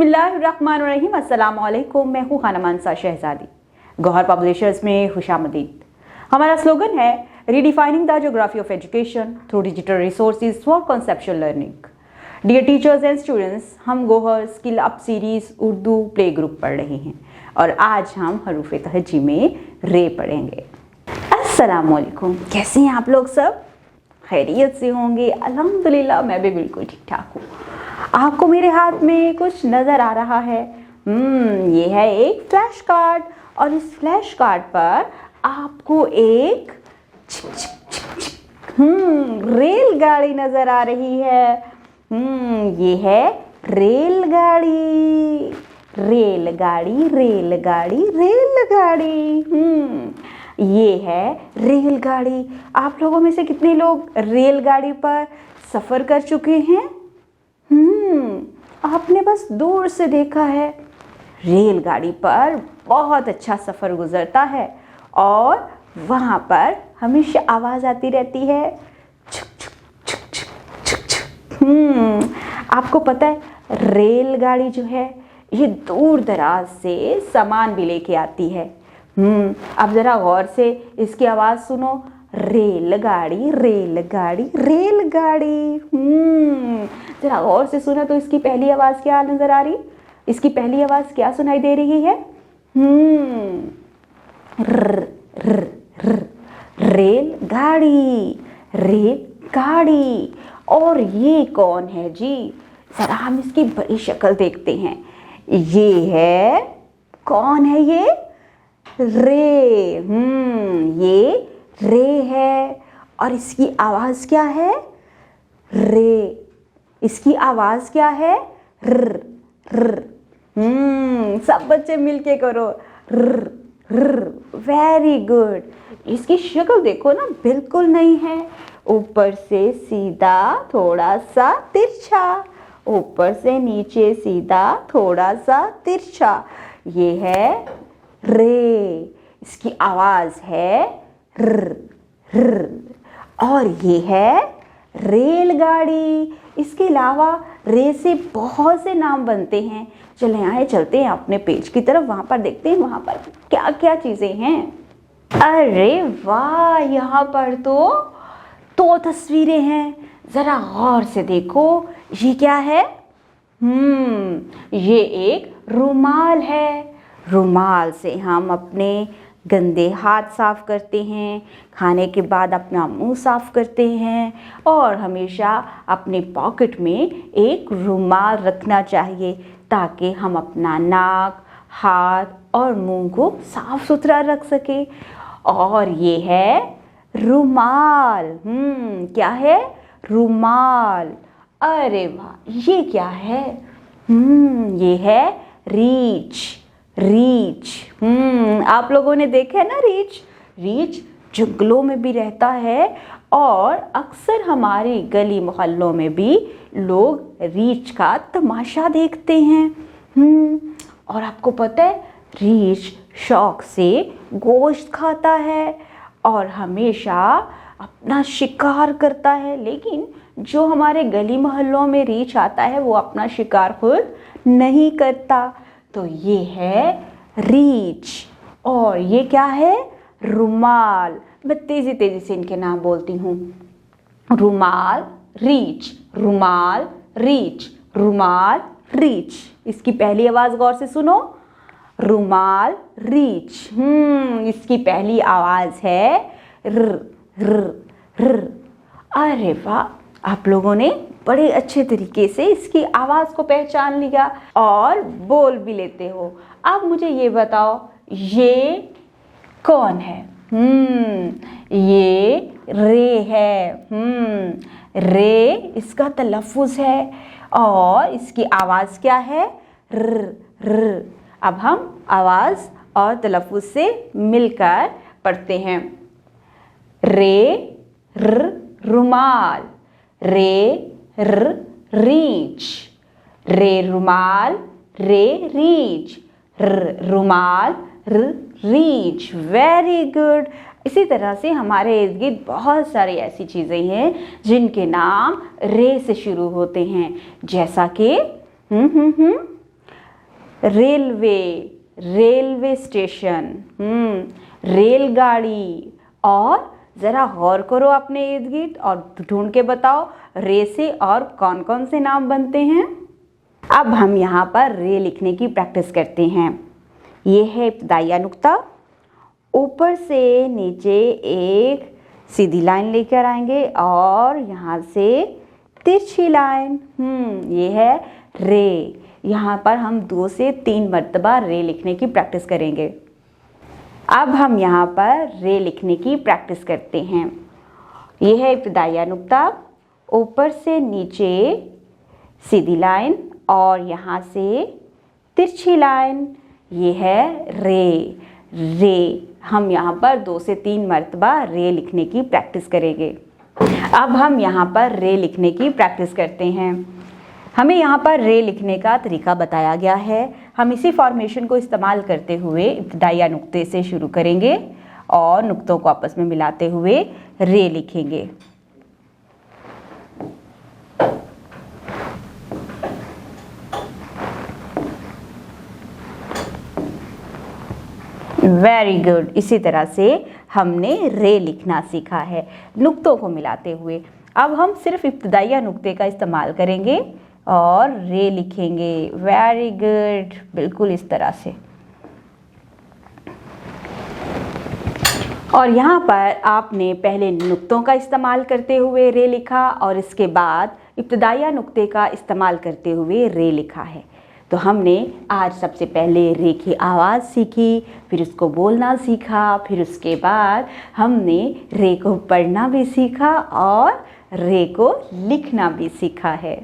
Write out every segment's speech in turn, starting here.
बिस्मिल्लाहिर्रहमानिर्रहीम। अस्सलाम वालेकुम। मैं हूँ खाना मानसा शहजादी। गौहर पब्लिशर्स में खुशामदीद। हमारा स्लोगन है redefining the geography of education through digital resources for conceptual learning. Dear teachers and students, हम Gauhar skill up series Urdu play group पढ़ रहे हैं और आज हम हरूफ तहजी में रे पढ़ेंगे। अस्सलाम वालेकुम। कैसे हैं आप लोग? सब खैरियत से होंगे? अल्हम्दुलिल्लाह मैं भी बिल्कुल ठीक ठाक हूँ। आपको मेरे हाथ में कुछ नज़र आ रहा है? ये है एक फ्लैश कार्ड और इस फ्लैश कार्ड पर आपको एक रेलगाड़ी नज़र आ रही है। ये है रेलगाड़ी, रेलगाड़ी, रेलगाड़ी, रेलगाड़ी। ये है रेलगाड़ी। आप लोगों में से कितने लोग रेलगाड़ी पर सफ़र कर चुके हैं? आपने बस दूर से देखा है। रेलगाड़ी पर बहुत अच्छा सफ़र गुजरता है और वहाँ पर हमेशा आवाज़ आती रहती है, छुक छुक छुक छुक छुक छुक। आपको पता है रेलगाड़ी जो है ये दूर दराज से सामान भी लेके आती है। अब ज़रा गौर से इसकी आवाज़ सुनो। रेलगाड़ी, रेलगाड़ी, रेलगाड़ी। जरा गौर से सुना तो इसकी पहली आवाज़ क्या नज़र आ रही? इसकी पहली आवाज़ क्या सुनाई दे रही है? रेलगाड़ी, रेलगाड़ी। और ये कौन है जी? ज़रा हम इसकी बड़ी शक्ल देखते हैं। ये है, कौन है ये? रे। ये रे है और इसकी आवाज़ क्या है? रे। इसकी आवाज़ क्या है? र र। सब बच्चे मिलके करो। र र। Very good. इसकी शक्ल देखो ना, बिल्कुल नहीं है। ऊपर से सीधा, थोड़ा सा तिरछा। ऊपर से नीचे सीधा, थोड़ा सा तिरछा। ये है रे। इसकी आवाज़ है र र। और ये है रेलगाड़ी। इसके अलावा रे से बहुत से नाम बनते हैं। चले आए, चलते हैं अपने पेज की तरफ, वहाँ पर देखते हैं वहाँ पर क्या क्या चीज़ें हैं। अरे वाह, यहाँ पर तो तस्वीरें हैं। ज़रा गौर से देखो, ये क्या है? ये एक रुमाल है। रुमाल से हम अपने गंदे हाथ साफ़ करते हैं, खाने के बाद अपना मुंह साफ़ करते हैं और हमेशा अपने पॉकेट में एक रुमाल रखना चाहिए ताकि हम अपना नाक, हाथ और मुंह को साफ़ सुथरा रख सके। और ये है रुमाल। क्या है? रुमाल। अरे वाह, ये क्या है? ये है रीच, रीच। आप लोगों ने देखा है ना रीच? रीच जंगलों में भी रहता है और अक्सर हमारे गली मोहल्लों में भी लोग रीछ का तमाशा देखते हैं। और आपको पता है रीछ शौक से गोश्त खाता है और हमेशा अपना शिकार करता है। लेकिन जो हमारे गली मोहल्लों में रीछ आता है वो अपना शिकार खुद नहीं करता। तो ये है रीछ। और ये क्या है? रुमाल। मैं तेज़ी तेज़ी से इनके नाम बोलती हूँ। रुमाल, रीच, रुमाल, रीच, रुमाल, रीच। इसकी पहली आवाज़ गौर से सुनो। रुमाल, रीच। इसकी पहली आवाज़ है र र र। अरे वाह, आप लोगों ने बड़े अच्छे तरीके से इसकी आवाज़ को पहचान लिया और बोल भी लेते हो। अब मुझे ये बताओ, ये कौन है? ये रे है। रे इसका तलफ़ुज़ है और इसकी आवाज़ क्या है? र र। अब हम आवाज़ और तलफ़ुज़ से मिलकर पढ़ते हैं। रे र रुमाल, रे र रीच, रे रुमाल, रे रीच, र रुमाल, र रीच। Very good. इसी तरह से हमारे इर्द गिर्द बहुत सारी ऐसी चीज़ें हैं जिनके नाम रे से शुरू होते हैं, जैसा कि रेलवे, रेलवे स्टेशन, रेलगाड़ी। और ज़रा गौर करो अपने इर्द गिर्द और ढूंढ के बताओ रे से और कौन कौन से नाम बनते हैं। अब हम यहाँ पर रे लिखने की प्रैक्टिस करते हैं। ये है इब्तिदाइया नुक्ता। ऊपर से नीचे एक सीधी लाइन लेकर आएंगे और यहाँ से तिरछी लाइन। ये है रे। यहाँ पर हम 2 से 3 मर्तबा रे लिखने की प्रैक्टिस करेंगे। अब हम यहाँ पर रे लिखने की प्रैक्टिस करते हैं। ये है इब्तिदाइया नुक्ता। ऊपर से नीचे सीधी लाइन और यहाँ से तिरछी लाइन। ये है रे। रे हम यहाँ पर 2 से 3 मर्तबा रे लिखने की प्रैक्टिस करेंगे। अब हम यहाँ पर रे लिखने की प्रैक्टिस करते हैं। हमें यहाँ पर रे लिखने का तरीका बताया गया है। हम इसी फॉर्मेशन को इस्तेमाल करते हुए इब्तिदाइया नुक्ते से शुरू करेंगे और नुक्तों को आपस में मिलाते हुए रे लिखेंगे। Very good. इसी तरह से हमने रे लिखना सीखा है नुक्तों को मिलाते हुए। अब हम सिर्फ इब्तिदाइया नुक्ते का इस्तेमाल करेंगे और रे लिखेंगे। वेरी गुड, बिल्कुल इस तरह से। और यहाँ पर आपने पहले नुक्तों का इस्तेमाल करते हुए रे लिखा और इसके बाद इब्तिदाइया नुक्ते का इस्तेमाल करते हुए रे लिखा है। तो हमने आज सबसे पहले रे की आवाज़ सीखी, फिर उसको बोलना सीखा, फिर उसके बाद हमने रे को पढ़ना भी सीखा और रे को लिखना भी सीखा है।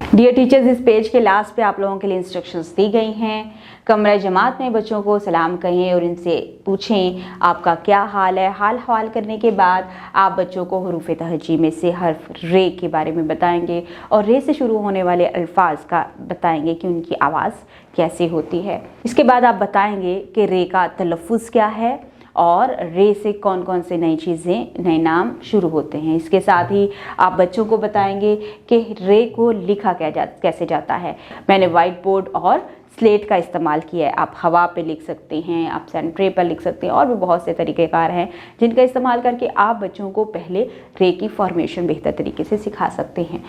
डियर टीचर्स, इस पेज के लास्ट पे आप लोगों के लिए इंस्ट्रक्शंस दी गई हैं। कमरा जमात में बच्चों को सलाम कहें और इनसे पूछें आपका क्या हाल है। हाल हवाल करने के बाद आप बच्चों को हुरूफ तहजी में से हर्फ रे के बारे में बताएंगे और रे से शुरू होने वाले अल्फाज का बताएंगे कि उनकी आवाज़ कैसे होती है। इसके बाद आप बताएंगे कि रे का तलफ़्फ़ुज़ क्या है और रे से कौन कौन से नई चीज़ें, नए नाम शुरू होते हैं। इसके साथ ही आप बच्चों को बताएंगे कि रे को लिखा कैसे जाता है। मैंने वाइट बोर्ड और स्लेट का इस्तेमाल किया है। आप हवा पे लिख सकते हैं, आप सैंड ट्रे पर लिख सकते हैं और भी बहुत से तरीक़ेकार हैं जिनका इस्तेमाल करके आप बच्चों को पहले रे की फॉर्मेशन बेहतर तरीके से सिखा सकते हैं।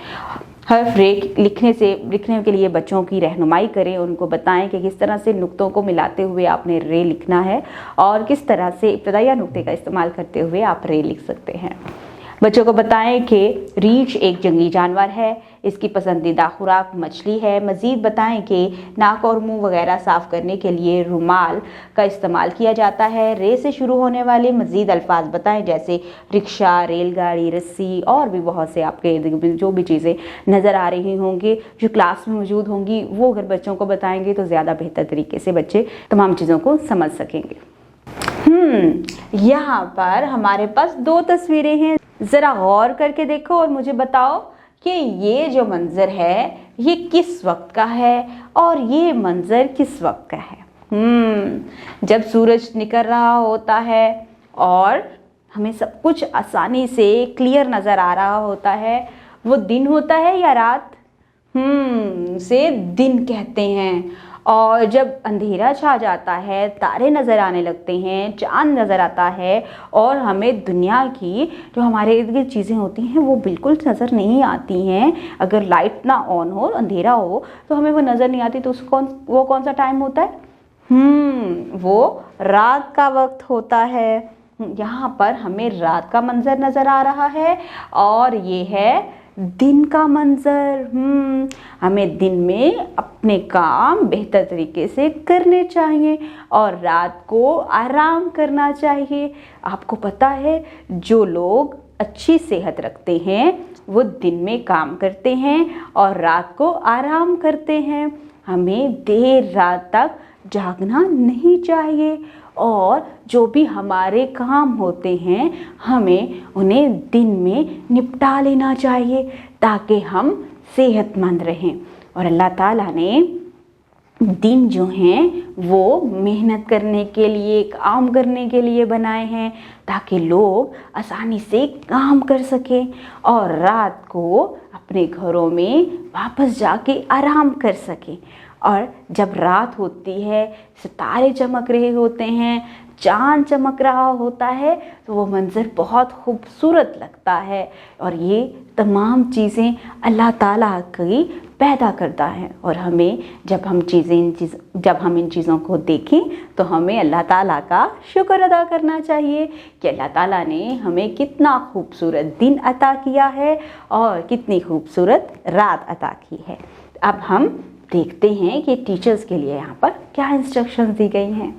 हर रे लिखने के लिए बच्चों की रहनुमाई करें, उनको बताएं कि किस तरह से नुक्तों को मिलाते हुए आपने रे लिखना है और किस तरह से इब्तिदाइया नुक्ते का इस्तेमाल करते हुए आप रे लिख सकते हैं। बच्चों को बताएं कि रीछ एक जंगली जानवर है, इसकी पसंदीदा खुराक मछली है। मज़ीद बताएं कि नाक और मुंह वगैरह साफ़ करने के लिए रुमाल का इस्तेमाल किया जाता है। रे से शुरू होने वाले मज़ीद अल्फाज बताएं जैसे रिक्शा, रेलगाड़ी, रस्सी और भी बहुत से आपके जो भी चीज़ें नज़र आ रही होंगी जो क्लास में मौजूद होंगी वो अगर बच्चों को बताएंगे तो ज़्यादा बेहतर तरीके से बच्चे तमाम चीज़ों को समझ सकेंगे। यहाँ पर हमारे पास 2 तस्वीरें हैं, ज़रा गौर करके देखो और मुझे बताओ कि ये जो मंज़र है ये किस वक्त का है और ये मंज़र किस वक्त का है। जब सूरज निकल रहा होता है और हमें सब कुछ आसानी से क्लियर नज़र आ रहा होता है, वो दिन होता है या रात? से दिन कहते हैं। और जब अंधेरा छा जाता है, तारे नज़र आने लगते हैं, चांद नज़र आता है और हमें दुनिया की जो हमारे इर्द गिर्द चीज़ें होती हैं वो बिल्कुल नज़र नहीं आती हैं। अगर लाइट ना ऑन हो, अंधेरा हो तो हमें वो नज़र नहीं आती। तो वो कौन सा टाइम होता है? वो रात का वक्त होता है। यहाँ पर हमें रात का मंजर नज़र आ रहा है और ये है दिन का मंजर। हमें दिन में अपने काम बेहतर तरीके से करने चाहिए और रात को आराम करना चाहिए। आपको पता है जो लोग अच्छी सेहत रखते हैं वो दिन में काम करते हैं और रात को आराम करते हैं। हमें देर रात तक जागना नहीं चाहिए और जो भी हमारे काम होते हैं हमें उन्हें दिन में निपटा लेना चाहिए ताकि हम सेहतमंद रहें। और अल्लाह ताला ने दिन जो हैं वो मेहनत करने के लिए, काम करने के लिए बनाए हैं ताकि लोग आसानी से काम कर सकें और रात को अपने घरों में वापस जाके आराम कर सकें। और जब रात होती है, सितारे चमक रहे होते हैं, चाँद चमक रहा होता है, तो वो मंज़र बहुत खूबसूरत लगता है। और ये तमाम चीज़ें अल्लाह ताला की पैदा करता है। और हमें जब हम इन चीज़ों को देखें तो हमें अल्लाह ताला का शुक्र अदा करना चाहिए कि अल्लाह ताला ने हमें कितना खूबसूरत दिन अता किया है और कितनी खूबसूरत रात अता की है। अब हम देखते हैं कि टीचर्स के लिए यहाँ पर क्या इंस्ट्रक्शंस दी गई हैं।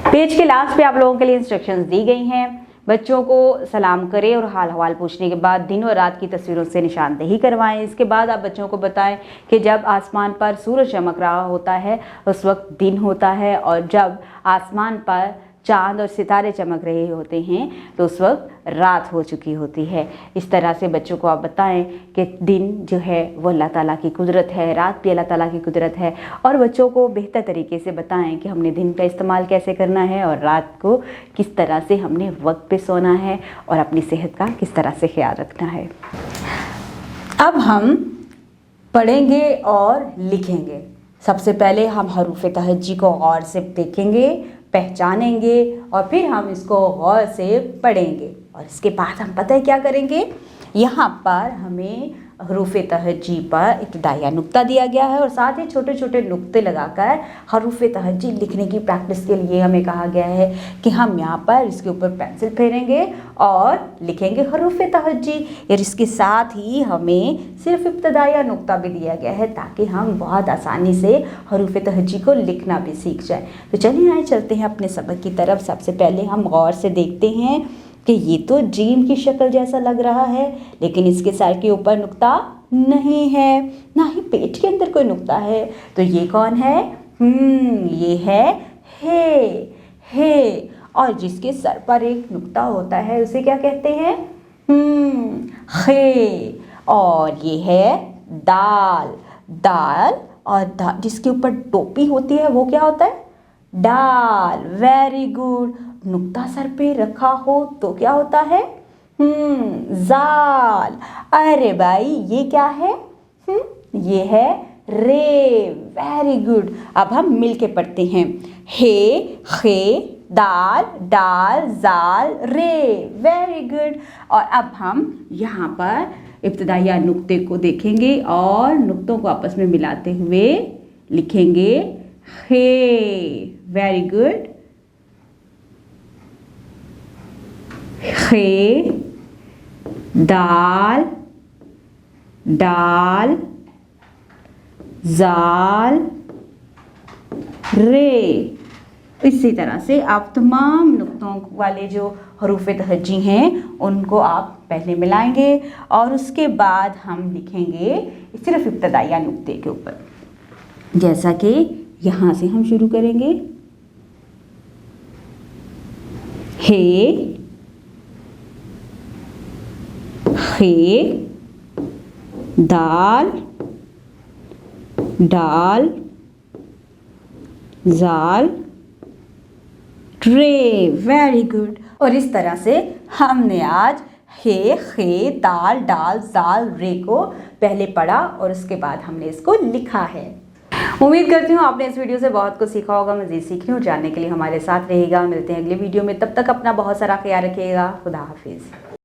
पेज के लास्ट पे आप लोगों के लिए इंस्ट्रक्शंस दी गई हैं। बच्चों को सलाम करें और हाल हवाल पूछने के बाद दिन और रात की तस्वीरों से निशानदेही करवाएं। इसके बाद आप बच्चों को बताएं कि जब आसमान पर सूरज चमक रहा होता है उस वक्त दिन होता है, और जब आसमान पर चाँद और सितारे चमक रहे होते हैं तो उस वक्त रात हो चुकी होती है। इस तरह से बच्चों को आप बताएं कि दिन जो है वो अल्लाह ताला की कुदरत है, रात भी अल्लाह ताला की कुदरत है। और बच्चों को बेहतर तरीके से बताएं कि हमने दिन का इस्तेमाल कैसे करना है और रात को किस तरह से हमने वक्त पे सोना है और अपनी सेहत का किस तरह से ख्याल रखना है। अब हम पढ़ेंगे और लिखेंगे। सबसे पहले हम हरूफ तहज्जी को गौर से देखेंगे, पहचानेंगे और फिर हम इसको गौर से पढ़ेंगे। और इसके बाद हम पता है क्या करेंगे, यहाँ पर हमें हरूफ तहज्जी पर इब्तिदाइया नुक्ता दिया गया है और साथ ही छोटे छोटे नुक्ते लगाकर हरूफ तहज्जी लिखने की प्रैक्टिस के लिए हमें कहा गया है कि हम यहाँ पर इसके ऊपर पेंसिल फेरेंगे और लिखेंगे हरूफ तहज्जी। और इसके साथ ही हमें सिर्फ इब्तिदाइया नुक्ता भी दिया गया है ताकि हम बहुत आसानी से हरूफ तहज्जी को लिखना भी सीख जाए। तो चलिए आए चलते हैं अपने सबक की तरफ। सबसे पहले हम गौर से देखते हैं कि ये तो जीम की शक्ल जैसा लग रहा है, लेकिन इसके सर के ऊपर नुक्ता नहीं है, ना ही पेट के अंदर कोई नुक्ता है। तो ये कौन है? ये है हे। और जिसके सर पर एक नुक्ता होता है उसे क्या कहते हैं? खे। और ये है दाल। और जिसके ऊपर टोपी होती है वो क्या होता है? डाल। Very good. नुक्ता सर पे रखा हो तो क्या होता है? जाल। अरे भाई ये क्या है? ये है रे। Very good. अब हम मिल के पढ़ते हैं। हे, खे, दाल, जाल, रे। Very good. और अब हम यहाँ पर इब्तिदाइया नुक्ते को देखेंगे और नुक्तों को आपस में मिलाते हुए लिखेंगे हे। Very good. खे, दाल, जाल, रे। इसी तरह से आप तमाम नुक्तों वाले जो हरूफ तहज्जी हैं उनको आप पहले मिलाएंगे और उसके बाद हम लिखेंगे सिर्फ इब्तिदाइया नुक्ते के ऊपर। जैसा कि यहाँ से हम शुरू करेंगे। हे, खे, दाल, जाल, रे। Very good. और इस तरह से हमने आज हे, खे, दाल, जाल, रे को पहले पढ़ा और उसके बाद हमने इसको लिखा है। उम्मीद करती हूँ आपने इस वीडियो से बहुत कुछ सीखा होगा। मज़ीद सीखने और जानने के लिए हमारे साथ रहेगा। मिलते हैं अगले वीडियो में, तब तक अपना बहुत सारा ख्याल रखिएगा। खुदा हाफिज़।